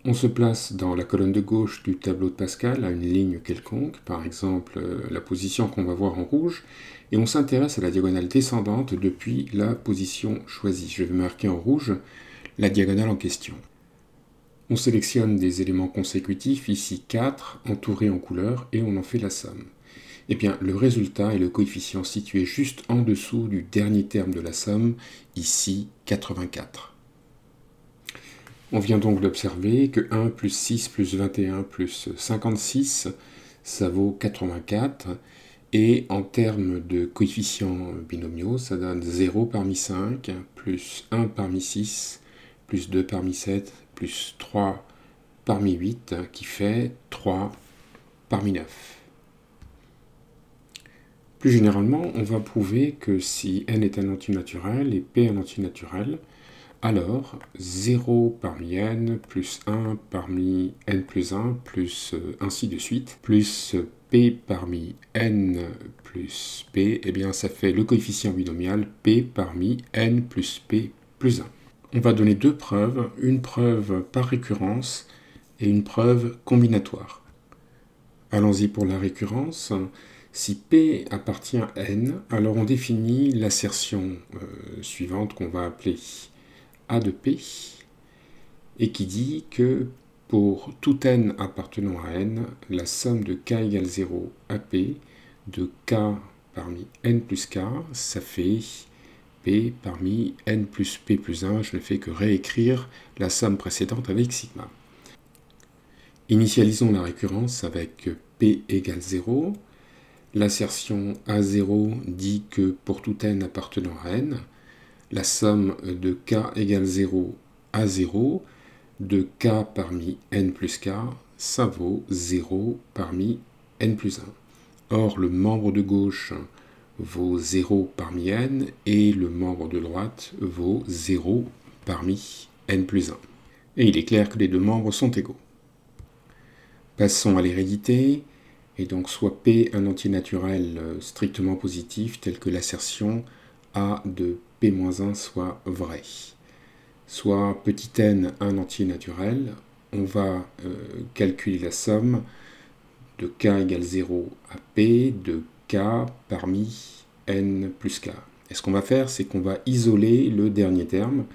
On se place dans la colonne de gauche du tableau de Pascal à une ligne quelconque, par exemple la position qu'on va voir en rouge, et on s'intéresse à la diagonale descendante depuis la position choisie. Je vais marquer en rouge la diagonale en question. On sélectionne des éléments consécutifs, ici 4, entourés en couleur, et on en fait la somme. Eh bien, le résultat est le coefficient situé juste en dessous du dernier terme de la somme, ici 84. On vient donc d'observer que 1 plus 6 plus 21 plus 56, ça vaut 84. Et en termes de coefficients binomiaux, ça donne 0 parmi 5, plus 1 parmi 6, plus 2 parmi 7, plus 3 parmi 8, qui fait 3 parmi 9. Plus généralement, on va prouver que si n est un antinaturel et p un antinaturel, alors 0 parmi n plus 1 parmi n plus 1 plus ainsi de suite, plus p parmi n plus p, eh bien ça fait le coefficient binomial p parmi n plus p plus 1. On va donner deux preuves, une preuve par récurrence et une preuve combinatoire. Allons-y pour la récurrence. Si P appartient à n, alors on définit l'assertion suivante qu'on va appeler A de P, et qui dit que pour tout n appartenant à n, la somme de k égale 0 à P de k parmi n plus k, ça fait P parmi n plus P plus 1. Je ne fais que réécrire la somme précédente avec sigma. Initialisons la récurrence avec P égale 0. L'assertion A0 dit que pour tout n appartenant à n, la somme de k égale 0 à 0 de k parmi n plus k, ça vaut 0 parmi n plus 1. Or, le membre de gauche vaut 0 parmi n et le membre de droite vaut 0 parmi n plus 1. Et il est clair que les deux membres sont égaux. Passons à l'hérédité. Et donc soit P un antinaturel strictement positif, tel que l'assertion A de P-1 soit vraie. Soit petit n un antinaturel, on va calculer la somme de k égale 0 à P de k parmi n plus k. Et ce qu'on va faire, c'est qu'on va isoler le dernier terme,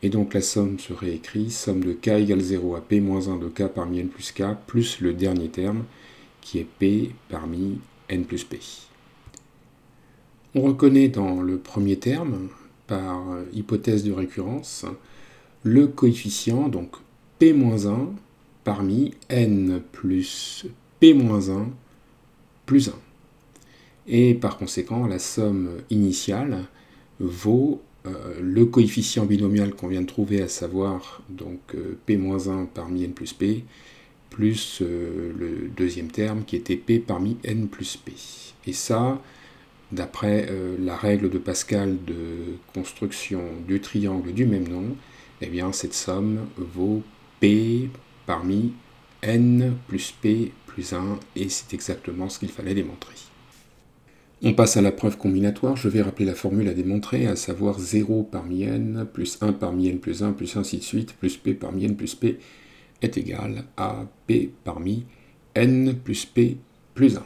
et donc la somme serait écrite somme de k égale 0 à P-1 de k parmi n plus k, plus le dernier terme, qui est P parmi n plus P. On reconnaît dans le premier terme, par hypothèse de récurrence, le coefficient, donc P-1 parmi n plus P-1 plus 1. Et par conséquent, la somme initiale vaut le coefficient binomial qu'on vient de trouver, à savoir donc P-1 parmi n plus P, plus le deuxième terme qui était P parmi n plus P. Et ça, d'après la règle de Pascal de construction du triangle du même nom, eh bien cette somme vaut P parmi n plus P plus 1, et c'est exactement ce qu'il fallait démontrer. On passe à la preuve combinatoire. Je vais rappeler la formule à démontrer, à savoir 0 parmi n, plus 1 parmi n plus 1, plus ainsi de suite, plus P parmi n plus P, est égal à P parmi n plus P plus 1.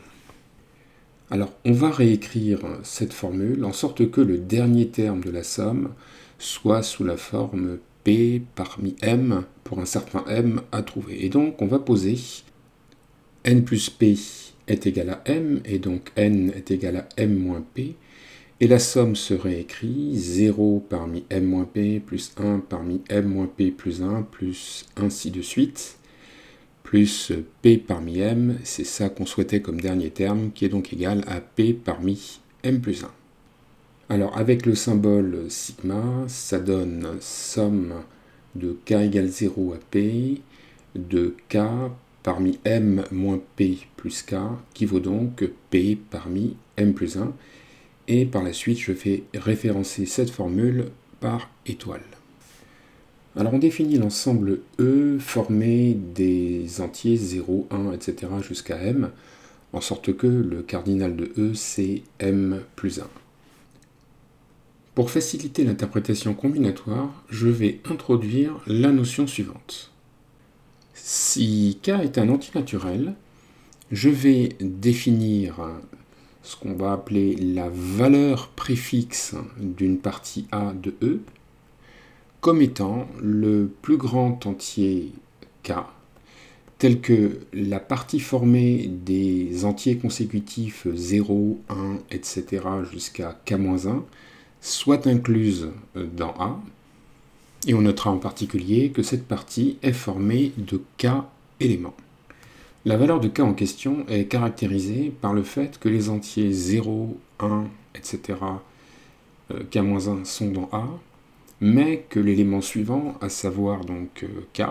Alors, on va réécrire cette formule en sorte que le dernier terme de la somme soit sous la forme P parmi M pour un certain M à trouver. Et donc, on va poser n plus P est égal à M, et donc n est égal à M moins P, et la somme serait écrite 0 parmi m moins p plus 1 parmi m moins p plus 1 plus ainsi de suite, plus p parmi m, c'est ça qu'on souhaitait comme dernier terme, qui est donc égal à p parmi m plus 1. Alors avec le symbole sigma, ça donne somme de k égale 0 à p de k parmi m moins p plus k, qui vaut donc p parmi m plus 1. Et par la suite, je vais référencer cette formule par étoile. Alors on définit l'ensemble E formé des entiers 0, 1, etc. jusqu'à m, en sorte que le cardinal de E, c'est m plus 1. Pour faciliter l'interprétation combinatoire, je vais introduire la notion suivante. Si K est un antinaturel, je vais définir ce qu'on va appeler la valeur préfixe d'une partie A de E comme étant le plus grand entier K, tel que la partie formée des entiers consécutifs 0, 1, etc. jusqu'à K-1 soit incluse dans A. Et on notera en particulier que cette partie est formée de K éléments. La valeur de K en question est caractérisée par le fait que les entiers 0, 1, etc., K-1 sont dans A, mais que l'élément suivant, à savoir donc K,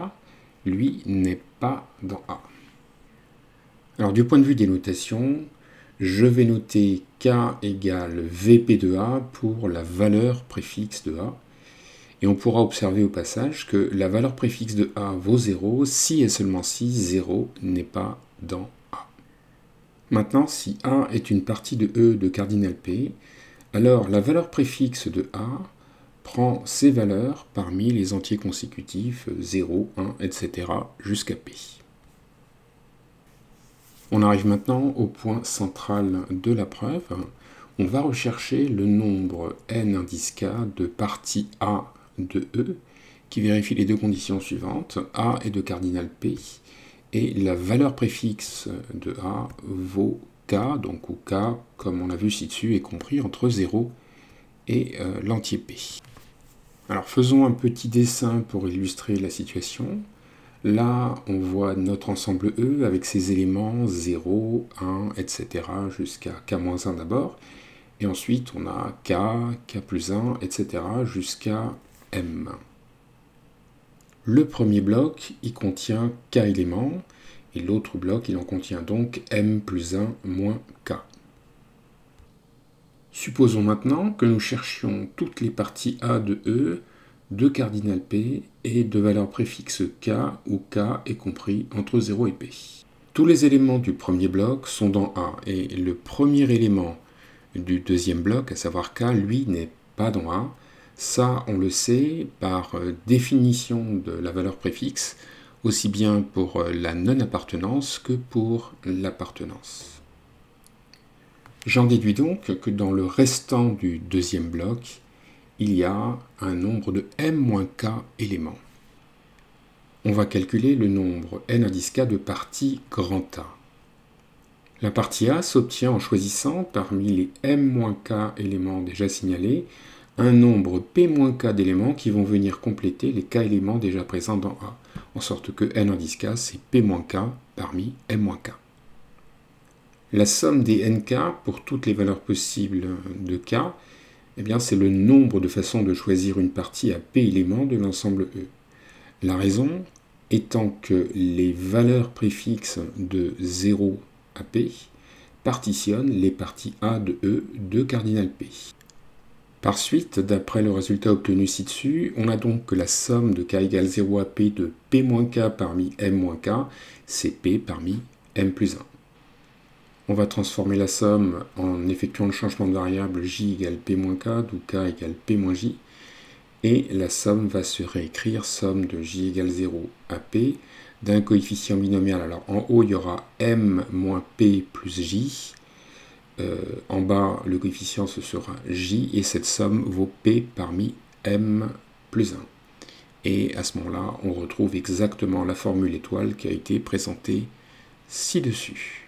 lui, n'est pas dans A. Alors du point de vue des notations, je vais noter K égale VP de A pour la valeur préfixe de A. Et on pourra observer au passage que la valeur préfixe de A vaut 0 si et seulement si 0 n'est pas dans A. Maintenant, si A est une partie de E de cardinal P, alors la valeur préfixe de A prend ses valeurs parmi les entiers consécutifs 0, 1, etc. jusqu'à P. On arrive maintenant au point central de la preuve. On va rechercher le nombre n indice K de partie A de E, qui vérifie les deux conditions suivantes. A est de cardinal P, et la valeur préfixe de A vaut K, donc où K, comme on l'a vu ci-dessus, est compris entre 0 et l'entier P. Alors faisons un petit dessin pour illustrer la situation. Là, on voit notre ensemble E avec ses éléments 0, 1, etc. jusqu'à K-1 d'abord. Et ensuite, on a K, K plus 1, etc. jusqu'à M. Le premier bloc, il contient K éléments, et l'autre bloc, il en contient donc M plus 1 moins K. Supposons maintenant que nous cherchions toutes les parties A de E, de cardinal P et de valeur préfixe K, où K est compris entre 0 et P. Tous les éléments du premier bloc sont dans A, et le premier élément du deuxième bloc, à savoir K, lui, n'est pas dans A. Ça, on le sait par définition de la valeur préfixe, aussi bien pour la non-appartenance que pour l'appartenance. J'en déduis donc que dans le restant du deuxième bloc, il y a un nombre de m-k éléments. On va calculer le nombre n indice k de partie grand A. La partie A s'obtient en choisissant parmi les m-k éléments déjà signalés un nombre p-k d'éléments qui vont venir compléter les k éléments déjà présents dans A, en sorte que n indice k c'est p-k parmi m-k. La somme des nk pour toutes les valeurs possibles de k, eh bien, c'est le nombre de façons de choisir une partie à p éléments de l'ensemble E. La raison étant que les valeurs préfixes de 0 à p partitionnent les parties A de E de cardinal P. Par suite, d'après le résultat obtenu ci-dessus, on a donc que la somme de k égale 0 à p de p-k parmi m-k, c'est p parmi m plus 1. On va transformer la somme en effectuant le changement de variable j égale p-k, d'où k égale p-j, et la somme va se réécrire somme de j égale 0 à p d'un coefficient binomial. Alors en haut, il y aura m moins p plus j. En bas, le coefficient, ce sera j, et cette somme vaut p parmi m plus 1. Et à ce moment-là, on retrouve exactement la formule étoile qui a été présentée ci-dessus.